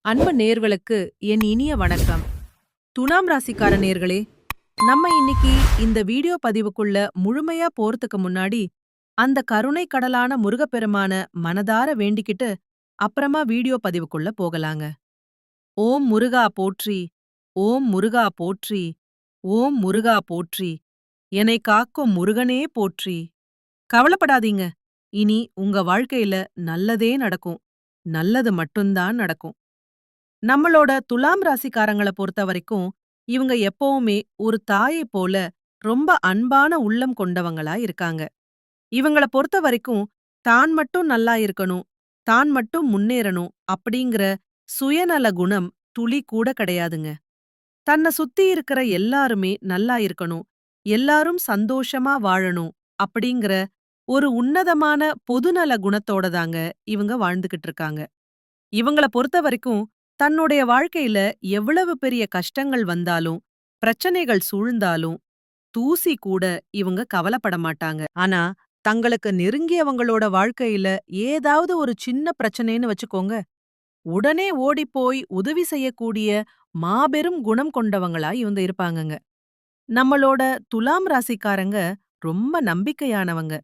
அன்பு நேர்களுக்கு என் இனிய வணக்கம். துலாம் ராசிக்கார நேர்களே, நம்ம இன்னைக்கு இந்த வீடியோ பதிவுக்குள்ள முழுமையா போறதுக்கு முன்னாடி அந்த கருணை கடலான முருகப்பெருமான மனதார வேண்டிக்கிட்டு அப்புறமா வீடியோ பதிவுக்குள்ள போகலாங்க. ஓம் முருகா போற்றி, ஓம் முருகா போற்றி, ஓம் முருகா போற்றி, என்னை காக்கும் முருகனே போற்றி. கவலைப்படாதீங்க, இனி உங்க வாழ்க்கையில நல்லதே நடக்கும். நல்லது மட்டும்தான் நடக்கும். நம்மளோட துலாம் ராசிக்காரங்கள பொறுத்த வரைக்கும் இவங்க எப்பவுமே ஒரு தாயை போல ரொம்ப அன்பான உள்ளம் கொண்டவங்களா இருக்காங்க. இவங்கள பொறுத்த வரைக்கும் தான் மட்டும் நல்லா இருக்கணும், தான் மட்டும் முன்னேறணும் அப்படிங்கிற சுயநல குணம் துளி கூட கிடையாதுங்க. தன்னை சுத்தி இருக்கிற எல்லாருமே நல்லா இருக்கணும், எல்லாரும் சந்தோஷமா வாழணும் அப்படிங்கிற ஒரு உன்னதமான பொதுநல குணத்தோட தாங்க இவங்க வாழ்ந்துகிட்டு இருக்காங்க. இவங்கள பொறுத்த வரைக்கும் தன்னுடைய வாழ்க்கையில எவ்வளவு பெரிய கஷ்டங்கள் வந்தாலும், பிரச்சனைகள் சூழ்ந்தாலும், தூசி கூட இவங்க கவலைப்பட மாட்டாங்க. ஆனா, தங்களுக்கு நெருங்கியவங்களோட வாழ்க்கையில ஏதாவது ஒரு சின்ன பிரச்சனைன்னு வச்சுக்கோங்க, உடனே ஓடிப்போய் உதவி செய்யக்கூடிய மாபெரும் குணம் கொண்டவங்களா இவங்க இருப்பாங்கங்க. நம்மளோட துலாம் ராசிக்காரங்க ரொம்ப நம்பிக்கையானவங்க.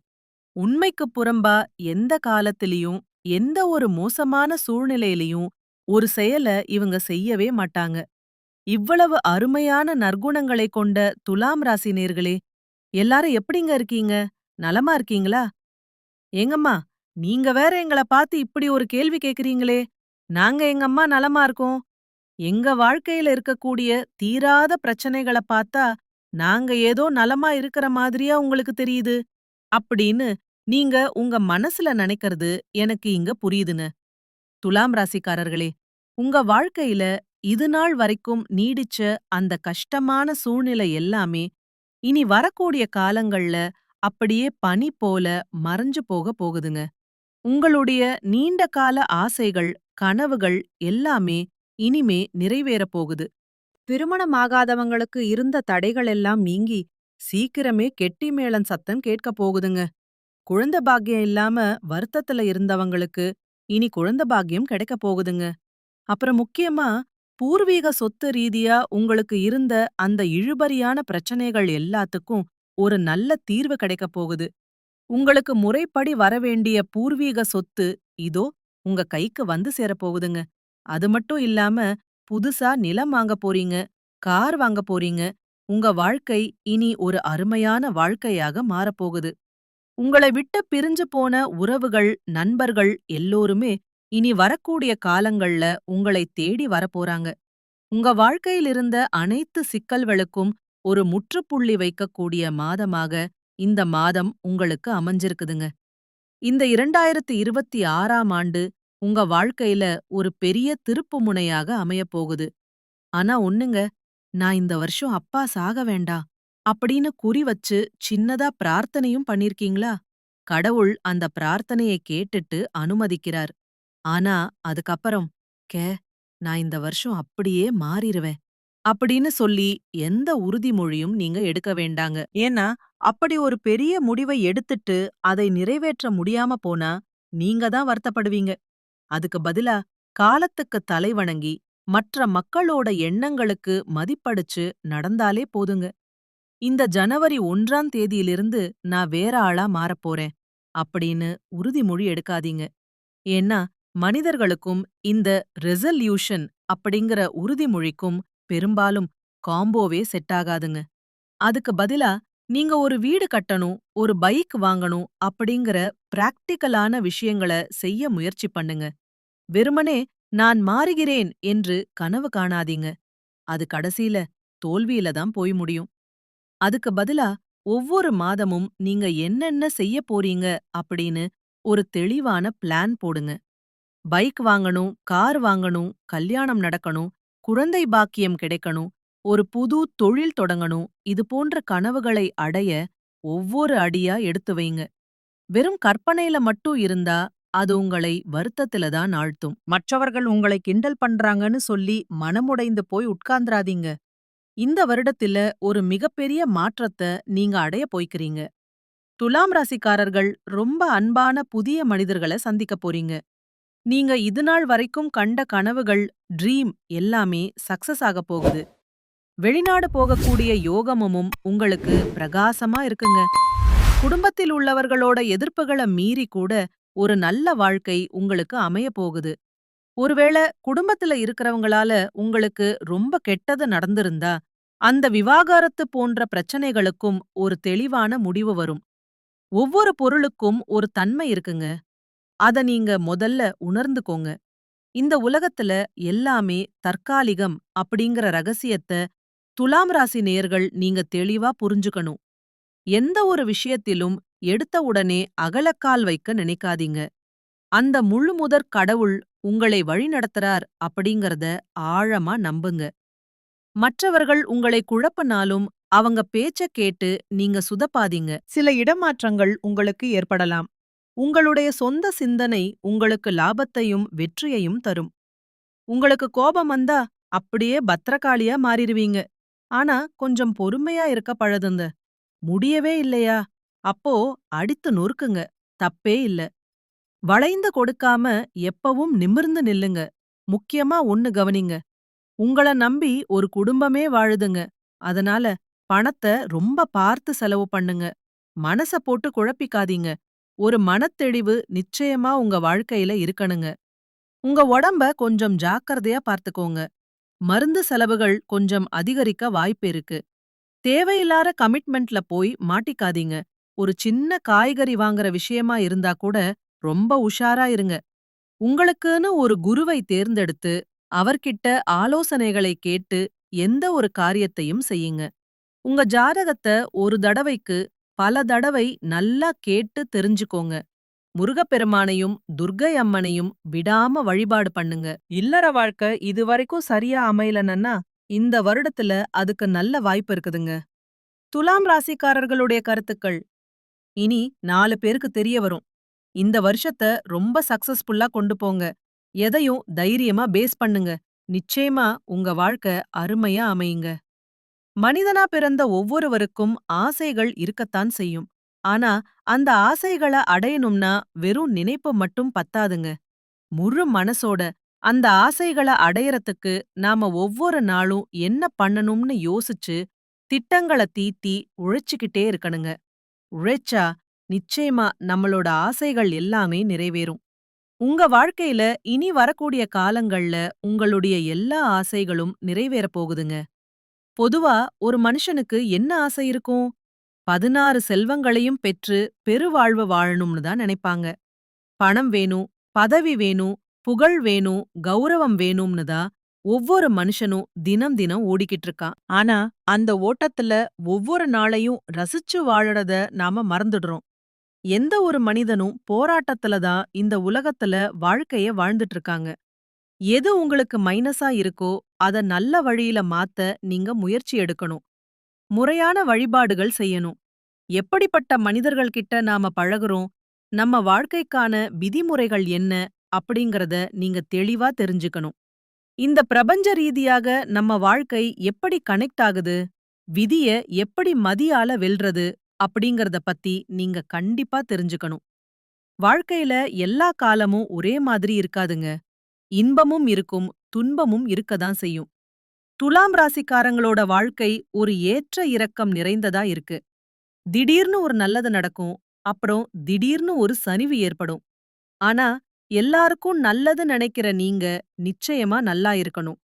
உண்மைக்குப் புறம்பா எந்த காலத்திலயும், எந்த ஒரு மோசமான சூழ்நிலையிலயும் ஒரு செயல இவங்க செய்யவே மாட்டாங்க. இவ்வளவு அருமையான நற்குணங்களை கொண்ட துலாம் ராசி நேர்களே, எல்லாரும் எப்படிங்க இருக்கீங்க? நலமா இருக்கீங்களா? ஏங்கம்மா, நீங்க வேற எங்கள பார்த்து இப்படி ஒரு கேள்வி கேக்குறீங்களே? நாங்க எங்கம்மா நலமா இருக்கோம். எங்க வாழ்க்கையில இருக்கக்கூடிய தீராத பிரச்சனைகள பார்த்தா, நாங்க ஏதோ நலமா இருக்கிற மாதிரியா உங்களுக்கு தெரியுது? அப்படின்னு நீங்க உங்க மனசுல நினைக்கிறது எனக்கு இங்க புரியுதுங்க. துலாம் ராசிக்காரர்களே, உங்க வாழ்க்கையில இதுநாள் வரைக்கும் நீடிச்ச அந்த கஷ்டமான சூழ்நிலை எல்லாமே இனி வரக்கூடிய காலங்கள்ல அப்படியே பனி போல மறைஞ்சு போக போகுதுங்க. உங்களுடைய நீண்ட கால ஆசைகள், கனவுகள் எல்லாமே இனிமே நிறைவேறப் போகுது. திருமணமாகாதவங்களுக்கு இருந்த தடைகள் எல்லாம் நீங்கி சீக்கிரமே கெட்டி மேளம் சத்தம் கேட்கப் போகுதுங்க. குழந்தை பாக்கியம் இல்லாம வருத்தத்துல இருந்தவங்களுக்கு இனி குழந்தை பாக்கியம் கிடைக்கப் போகுதுங்க. அப்புறம் முக்கியமா பூர்வீக சொத்து ரீதியா உங்களுக்கு இருந்த அந்த இழுபறியான பிரச்சனைகள் எல்லாத்துக்கும் ஒரு நல்ல தீர்வு கிடைக்கப் போகுது. உங்களுக்கு முறைப்படி வரவேண்டிய பூர்வீக சொத்து இதோ உங்க கைக்கு வந்து சேரப் போகுதுங்க. அது மட்டும் இல்லாம புதுசா நிலம் வாங்க போறீங்க, கார் வாங்க போறீங்க. உங்க வாழ்க்கை இனி ஒரு அருமையான வாழ்க்கையாக மாறப்போகுது. உங்களை விட்டு பிரிஞ்சு போன உறவுகள், நண்பர்கள் எல்லோருமே இனி வரக்கூடிய காலங்கள்ல உங்களை தேடி வரப்போறாங்க. உங்க வாழ்க்கையில் இருந்த அனைத்து சிக்கல்களுக்கும் ஒரு முற்றுப்புள்ளி வைக்கக்கூடிய மாதமாக இந்த மாதம் உங்களுக்கு அமைஞ்சிருக்குதுங்க. இந்த 2026ஆம் ஆண்டு உங்க வாழ்க்கையில ஒரு பெரிய திருப்புமுனையாக அமையப் போகுது. ஆனா ஒண்ணுங்க, நான் இந்த வருஷம் அப்பா சாக வேண்டாம் அப்படின்னு குறி வச்சு சின்னதா பிரார்த்தனையும் பண்ணிருக்கீங்களா? கடவுள் அந்த பிரார்த்தனையை கேட்டுட்டு அனுமதிக்கிறார். ஆனா அதுக்கப்புறம், "கே, நான் இந்த வருஷம் அப்படியே மாறிருவேன்" அப்படின்னு சொல்லி எந்த உறுதிமொழியும் நீங்க எடுக்க வேண்டாங்க. ஏன்னா, அப்படி ஒரு பெரிய முடிவை எடுத்துட்டு அதை நிறைவேற்ற முடியாம போனா நீங்க தான் வருத்தப்படுவீங்க. அதுக்கு பதிலா காலத்துக்கு தலைவணங்கி மற்ற மக்களோட எண்ணங்களுக்கு மதிப்பளிச்சு நடந்தாலே போதுங்க. இந்த ஜனவரி 1ஆம் தேதியிலிருந்து நான் வேற ஆளா மாறப்போறேன் அப்படின்னு உறுதிமொழி எடுக்காதீங்க. ஏன்னா மனிதர்களுக்கும் இந்த ரெசல்யூஷன் அப்படிங்கிற உறுதிமொழிக்கும் பெரும்பாலும் காம்போவே செட் ஆகாதுங்க. அதுக்கு பதிலா நீங்க ஒரு வீடு கட்டணும், ஒரு பைக் வாங்கணும் அப்படிங்கிற பிராக்டிகலான விஷயங்கள செய்ய முயற்சி பண்ணுங்க. வெறுமனே நான் மாறுகிறேன் என்று கனவு காணாதீங்க. அது கடைசியில தோல்வியில தான் போய் முடியும். அதுக்கு பதிலா ஒவ்வொரு மாதமும் நீங்க என்னென்ன செய்ய போறீங்க அப்படின்னு ஒரு தெளிவான பிளான் போடுங்க. பைக் வாங்கணும், கார் வாங்கணும், கல்யாணம் நடக்கணும், குழந்தை பாக்கியம் கிடைக்கணும், ஒரு புது தொழில் தொடங்கணும், இது போன்ற கனவுகளை அடைய ஒவ்வொரு அடியா எடுத்து வைங்க. வெறும் கற்பனையில மட்டும் இருந்தா அது உங்களை வருத்தத்தில தான் ஆழ்த்தும். மற்றவர்கள் உங்களை கிண்டல் பண்றாங்கன்னு சொல்லி மனமுடைந்து போய் உட்கார்ந்துராதீங்க. இந்த வருடத்தில ஒரு மிகப்பெரிய மாற்றத்த நீங்க அடைய போய்க்கிறீங்க. துலாம் ராசிக்காரர்கள் ரொம்ப அன்பான புதிய மனிதர்கள சந்திக்க போறீங்க. நீங்க இதுநாள் வரைக்கும் கண்ட கனவுகள், ட்ரீம் எல்லாமே சக்சஸ் ஆகப் போகுது. வெளிநாடு போகக்கூடிய யோகமும் உங்களுக்கு பிரகாசமா இருக்குங்க. குடும்பத்தில் உள்ளவர்களோட எதிர்ப்புகள மீறி கூட ஒரு நல்ல வாழ்க்கை உங்களுக்கு அமையப் போகுது. ஒருவேளை குடும்பத்துல இருக்கிறவங்களால உங்களுக்கு ரொம்ப கெட்டது நடந்திருந்தா, அந்த விவாகரத்து போன்ற பிரச்சனைகளுக்கும் ஒரு தெளிவான முடிவு வரும். ஒவ்வொரு பொருளுக்கும் ஒரு தன்மை இருக்குங்க. அத நீங்க முதல்ல உணர்ந்துக்கோங்க. இந்த உலகத்துல எல்லாமே தற்காலிகம் அப்படிங்கிற ரகசியத்த துலாம் ராசி நேயர்கள் நீங்க தெளிவா புரிஞ்சுக்கணும். எந்த ஒரு விஷயத்திலும் எடுத்த உடனே அகலக்கால் வைக்க நினைக்காதீங்க. அந்த முழுமுதற் கடவுள் உங்களை வழிநடத்துறார் அப்படிங்கறத ஆழமா நம்புங்க. மற்றவர்கள் உங்களை குழப்பினாலும் அவங்க பேச்ச கேட்டு நீங்க சுதப்பாதீங்க. சில இடமாற்றங்கள் உங்களுக்கு ஏற்படலாம். உங்களுடைய சொந்த சிந்தனை உங்களுக்கு லாபத்தையும் வெற்றியையும் தரும். உங்களுக்கு கோபம் வந்தா அப்படியே பத்திரகாளியா மாறிடுவீங்க. ஆனா கொஞ்சம் பொறுமையா இருக்க பழகுங்க. முடியவே இல்லையா? அப்போ அடித்து நொறுக்குங்க. தப்பே இல்ல. வளைந்து கொடுக்காம எப்பவும் நிமிர்ந்து நில்லுங்க. முக்கியமா ஒண்ணு கவனிங்க. உங்கள நம்பி ஒரு குடும்பமே வாழுதுங்க. அதனால பணத்த ரொம்ப பார்த்து செலவு பண்ணுங்க. மனச போட்டு குழப்பிக்காதீங்க. ஒரு மனத்தெளிவு நிச்சயமா உங்க வாழ்க்கையில இருக்கணுங்க. உங்க உடம்ப கொஞ்சம் ஜாக்கிரதையா பார்த்துக்கோங்க. மருந்து செலவுகள் கொஞ்சம் அதிகரிக்க வாய்ப்பு இருக்கு. தேவையில்லாத கமிட்மெண்ட்ல போய் மாட்டிக்காதீங்க. ஒரு சின்ன காய்கறி வாங்குற விஷயமா இருந்தா கூட ரொம்ப உஷாரா இருங்க. உங்களுக்குன்னு ஒரு குருவை தேர்ந்தெடுத்து அவர்கிட்ட ஆலோசனைகளை கேட்டு எந்த ஒரு காரியத்தையும் செய்யுங்க. உங்க ஜாதகத்த ஒரு தடவைக்கு பல தடவை நல்லா கேட்டு தெரிஞ்சுக்கோங்க. முருகப்பெருமானையும் துர்க்கை அம்மனையும் விடாம வழிபாடு பண்ணுங்க. இல்லற வாழ்க்கை இதுவரைக்கும் சரியா அமையலன்னா இந்த வருடத்துல அதுக்கு நல்ல வாய்ப்பு இருக்குதுங்க. துலாம் ராசிக்காரர்களுடைய கருத்துக்கள் இனி 4 பேருக்கு தெரிய வரும். இந்த வருஷத்த ரொம்ப சக்சஸ்ஃபுல்லா கொண்டு போங்க. எதையும் தைரியமா பேஸ் பண்ணுங்க. நிச்சயமா உங்க வாழ்க்கை அருமையா அமையுங்க. மனிதனா பிறந்த ஒவ்வொருவருக்கும் ஆசைகள் இருக்கத்தான் செய்யும். ஆனா அந்த ஆசைகள அடையணும்னா வெறும் நினைப்பு மட்டும் பத்தாதுங்க. முழு மனசோட அந்த ஆசைகள அடையறதுக்கு நாம ஒவ்வொரு நாளும் என்ன பண்ணணும்னு யோசிச்சு திட்டங்கள தீட்டி உழைச்சுக்கிட்டே இருக்கணுங்க. உழைச்சா நிச்சயமா நம்மளோட ஆசைகள் எல்லாமே நிறைவேறும். உங்க வாழ்க்கையில இனி வரக்கூடிய காலங்கள்ல உங்களுடைய எல்லா ஆசைகளும் நிறைவேறப் போகுதுங்க. பொதுவா ஒரு மனுஷனுக்கு என்ன ஆசை இருக்கும்? 16 செல்வங்களையும் பெற்று பெருவாழ்வு வாழணும்னு தான் நினைப்பாங்க. பணம் வேணும், பதவி வேணும், புகழ் வேணும், கௌரவம் வேணும்னு தான் ஒவ்வொரு மனுஷனும் தினம் தினம் ஓடிக்கிட்டு இருக்கான். ஆனா அந்த ஓட்டத்துல ஒவ்வொரு நாளையும் ரசிச்சு வாழறத நாம மறந்துடுறோம். எந்த ஒரு மனிதனும் போராட்டத்துல தான் இந்த உலகத்துல வாழ்க்கைய வாழ்ந்துட்டு இருக்காங்க. எது உங்களுக்கு மைனஸா இருக்கோ அத நல்ல வழியில மாத்த நீங்க முயற்சி எடுக்கணும். முறையான வழிபாடுகள் செய்யணும். எப்படிப்பட்ட மனிதர்கள் கிட்ட நாம பழகுறோம், நம்ம வாழ்க்கைக்கான விதிமுறைகள் என்ன அப்படிங்கறத நீங்க தெளிவா தெரிஞ்சுக்கணும். இந்த பிரபஞ்ச ரீதியாக நம்ம வாழ்க்கை எப்படி கனெக்ட் ஆகுது, விதிய எப்படி மதியால வெல்றது அப்படிங்கறத பத்தி நீங்க கண்டிப்பா தெரிஞ்சுக்கணும். வாழ்க்கையில எல்லா காலமும் ஒரே மாதிரி இருக்காதுங்க. இன்பமும் இருக்கும், துன்பமும் இருக்கதான் செய்யும். துலாம் ராசிக்காரங்களோட வாழ்க்கை ஒரு ஏற்ற இறக்கம் நிறைந்ததா இருக்கு. திடீர்னு ஒரு நல்லது நடக்கும், அப்புறம் திடீர்னு ஒரு சரிவு ஏற்படும். ஆனா எல்லாருக்கும் நல்லது நினைக்கிற நீங்க நிச்சயமா நல்லா இருக்கணும்.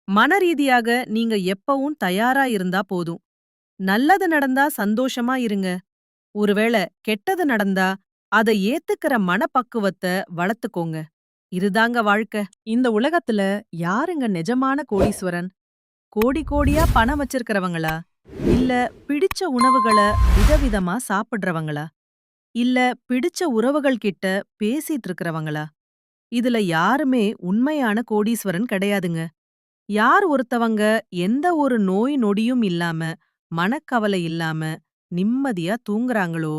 மனரீதியாக நீங்க எப்பவும் தயாரா இருந்தா போதும். நல்லது நடந்தா சந்தோஷமா இருங்க. ஒருவேளை கெட்டது நடந்தா அத ஏத்துக்கிற மனப்பக்குவத்த வளர்த்துக்கோங்க. இதுதாங்க வாழ்க்கை. இந்த உலகத்துல யாருங்க நிஜமான கோடீஸ்வரன்? கோடி கோடியா பணம் வச்சிருக்கிறவங்களா? இல்ல பிடிச்ச உணவுகள விதவிதமா சாப்பிடுறவங்களா? இல்ல பிடிச்ச உறவுகள் கிட்ட பேசிட்டு இருக்கிறவங்களா? இதுல யாருமே உண்மையான கோடீஸ்வரன் கிடையாதுங்க. யார் ஒருத்தவங்க எந்த ஒரு நோய் நொடியும் இல்லாம, மனக்கவலை இல்லாம, நிம்மதியா தூங்குறாங்களோ,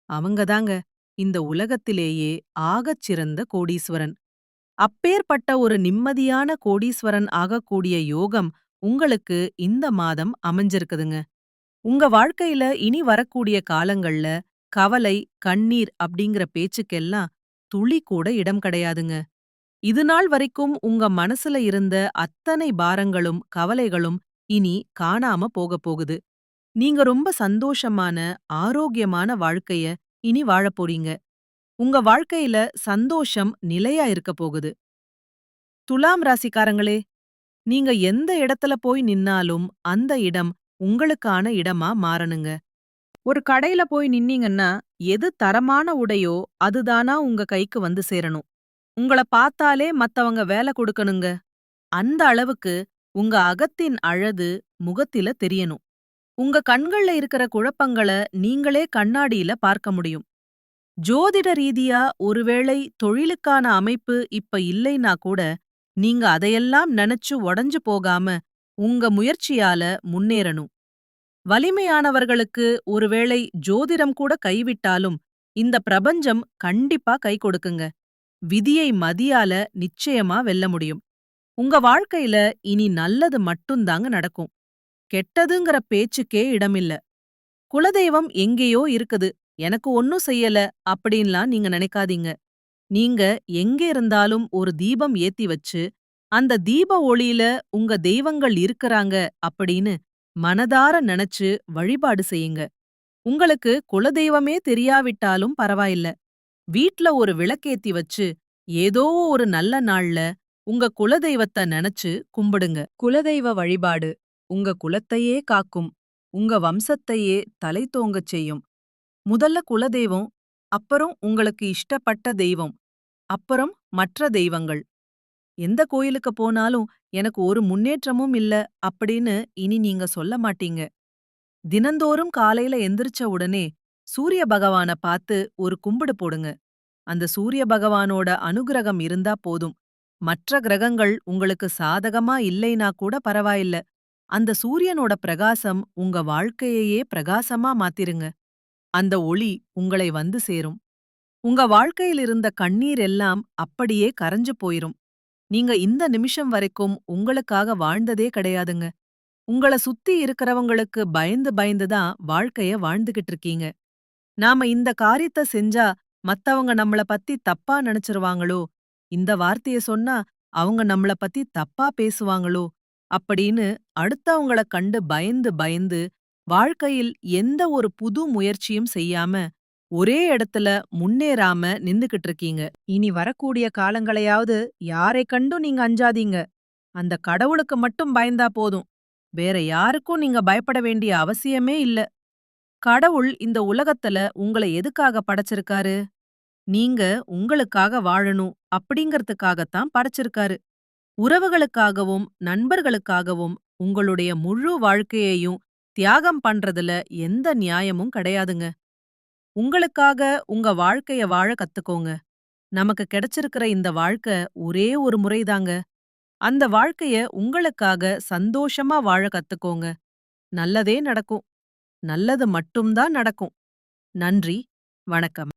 அவங்கதாங்க இந்த உலகத்திலேயே ஆகச் சிறந்த கோடீஸ்வரன். அப்பேற்பட்ட ஒரு நிம்மதியான கோடீஸ்வரன் ஆகக்கூடிய யோகம் உங்களுக்கு இந்த மாதம் அமைஞ்சிருக்குதுங்க. உங்க வாழ்க்கையில இனி வரக்கூடிய காலங்கள்ல கவலை, கண்ணீர் அப்படிங்கிற பேச்சுக்கெல்லாம் துளி கூட இடம் கிடையாதுங்க. இதுநாள் வரைக்கும் உங்க மனசுல இருந்த அத்தனை பாரங்களும் கவலைகளும் இனி காணாம போகப் போகுது. நீங்க ரொம்ப சந்தோஷமான, ஆரோக்கியமான வாழ்க்கைய இனி வாழப் போறீங்க. உங்க வாழ்க்கையில சந்தோஷம் நிலையா இருக்கப் போகுது. துலாம் ராசிக்காரங்களே, நீங்க எந்த இடத்துல போய் நின்னாலும் அந்த இடம் உங்களுக்கான இடமா மாறணுங்க. ஒரு கடையில போய் நின்னீங்கன்னா, எது தரமான உடையோ அதுதானா உங்க கைக்கு வந்து சேரணும். உங்கள பார்த்தாலே மத்தவங்க வேலை கொடுக்கணுங்க. அந்த அளவுக்கு உங்க அகத்தின் அழகு முகத்தில தெரியணும். உங்க கண்கள்ல இருக்கிற குழப்பங்கள நீங்களே கண்ணாடியில பார்க்க முடியும். ஜோதிட ரீதியா ஒருவேளை தொழிலுக்கான அமைப்பு இப்ப இல்லைன்னா கூட, நீங்க அதையெல்லாம் நெனச்சு உடைஞ்சு போகாம உங்க முயற்சியால முன்னேறணும். வலிமையானவர்களுக்கு ஒருவேளை ஜோதிடம் கூட கைவிட்டாலும், இந்த பிரபஞ்சம் கண்டிப்பா கை கொடுக்குங்க. விதியை மதியால நிச்சயமா வெல்ல முடியும். உங்க வாழ்க்கையில இனி நல்லது மட்டும்தாங்க நடக்கும். கெட்டதுங்கிற பேச்சுக்கே இடமில்ல. குலதெய்வம் எங்கேயோ இருக்குது, எனக்கு ஒன்னும் செய்யல அப்படின்லாம் நீங்க நினைக்காதீங்க. நீங்க எங்க இருந்தாலும் ஒரு தீபம் ஏத்தி வச்சு, அந்த தீப ஒளியில உங்க தெய்வங்கள் இருக்கறாங்க அப்படின்னு மனதார நெனச்சு வழிபாடு செய்யுங்க. உங்களுக்கு குலதெய்வமே தெரியாவிட்டாலும் பரவாயில்ல. வீட்ல ஒரு விளக்கேத்தி வச்சு, ஏதோ ஒரு நல்ல நாள்ல உங்க குலதெய்வத்த நெனச்சு கும்பிடுங்க. குலதெய்வ வழிபாடு உங்க குலத்தையே காக்கும். உங்க வம்சத்தையே தலை தோங்கச் செய்யும். முதல்ல குலதெய்வம், அப்புறம் உங்களுக்கு இஷ்டப்பட்ட தெய்வம், அப்புறம் மற்ற தெய்வங்கள். எந்த கோயிலுக்கு போனாலும் எனக்கு ஒரு முன்னேற்றமும் இல்ல அப்படின்னு இனி நீங்க சொல்ல மாட்டீங்க. தினந்தோறும் காலையில எந்திரிச்ச உடனே சூரிய பகவான பார்த்து ஒரு கும்பிடு போடுங்க. அந்த சூரிய பகவானோட அனுகிரகம் இருந்தா போதும். மற்ற கிரகங்கள் உங்களுக்கு சாதகமா இல்லைனா கூட பரவாயில்ல. அந்த சூரியனோட பிரகாசம் உங்க வாழ்க்கையையே பிரகாசமா மாத்திருங்க. அந்த ஒளி உங்களை வந்து சேரும். உங்க வாழ்க்கையில் இருந்த கண்ணீர் எல்லாம் அப்படியே கரைஞ்சு போயிரும். நீங்க இந்த நிமிஷம் வரைக்கும் உங்களுக்காக வாழ்ந்ததே கிடையாதுங்க. உங்கள சுத்தி இருக்கிறவங்களுக்கு பயந்து பயந்து தான் வாழ்க்கைய வாழ்ந்துகிட்டு இருக்கீங்க. நாம இந்த காரியத்த செஞ்சா மத்தவங்க நம்மள பத்தி தப்பா நினைச்சிருவாங்களோ, இந்த வார்த்தைய சொன்னா அவங்க நம்மள பத்தி தப்பா பேசுவாங்களோ அப்படின்னு அடுத்தவங்கள கண்டு பயந்து பயந்து வாழ்க்கையில் எந்த ஒரு புது முயற்சியும் செய்யாம ஒரே இடத்துல முன்னேறாம நின்னுகிட்டு இருக்கீங்க. இனி வரக்கூடிய காலங்களையாவது யாரை கண்டும் நீங்க அஞ்சாதீங்க. அந்த கடவுளுக்கு மட்டும் பயந்தா போதும். வேற யாருக்கும் நீங்க பயப்பட வேண்டிய அவசியமே இல்ல. கடவுள் இந்த உலகத்துல உங்கள எதுக்காக படைச்சிருக்காரு? நீங்க உங்களுக்காக வாழணும் அப்படிங்கறதுக்காகத்தான் படைச்சிருக்காரு. உறவுகளுக்காகவும் நண்பர்களுக்காகவும் உங்களுடைய முழு வாழ்க்கையையும் தியாகம் பண்றதுல எந்த நியாயமும் கிடையாதுங்க. உங்களுக்காக உங்க வாழ்க்கைய வாழ கத்துக்கோங்க. நமக்கு கிடைச்சிருக்கிற இந்த வாழ்க்கை ஒரே ஒரு முறைதாங்க. அந்த வாழ்க்கைய உங்களுக்காக சந்தோஷமா வாழ கத்துக்கோங்க. நல்லதே நடக்கும். நல்லது மட்டும்தான் நடக்கும். நன்றி. வணக்கம்.